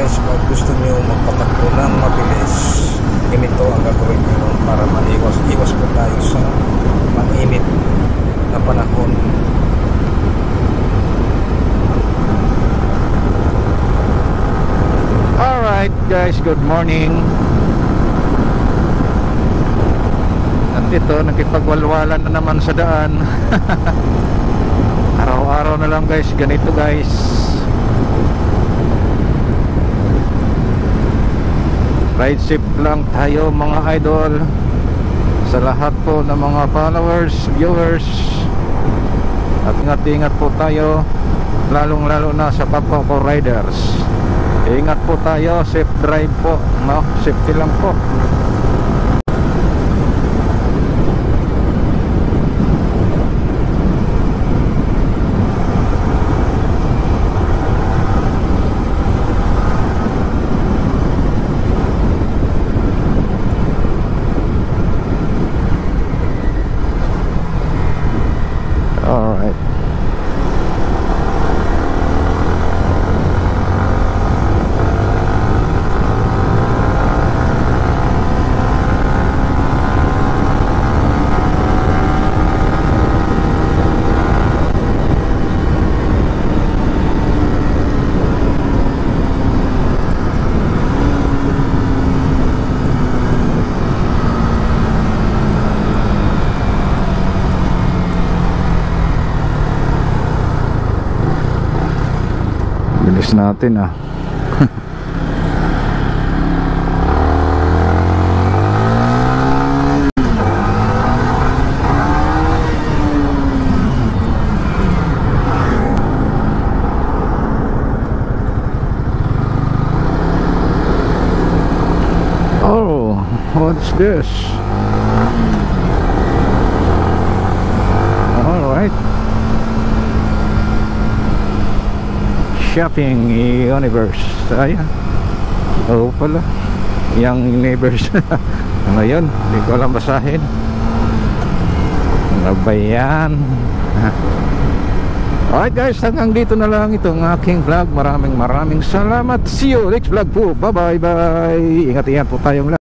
guys, pag gusto nyo magpatakbo ng mabilis, ganito ang gagawin nyo para maiwas po tayo sa mainit na panahon. Alright guys, good morning. Nandito, nakipagwalwalan na naman sa daan. Araw-araw na lang guys, ganito guys. Ride safe lang tayo mga idol, sa lahat po ng mga followers, viewers. At ingat-ingat po tayo, lalong-lalo na sa kapwa ko riders. Ingat po tayo, safe drive po, no? Safety lang po. Alright. Bilis natin ah. Oh, what's this? All right. Shopping Universe. Ayan. Oo pala, yung Universe. Ano yun? Hindi ko alam basahin. Ano ba yan? Alright guys, hanggang dito na lang itong aking vlog. Maraming salamat. See you next vlog po. Bye bye. Ingat po tayong lahat.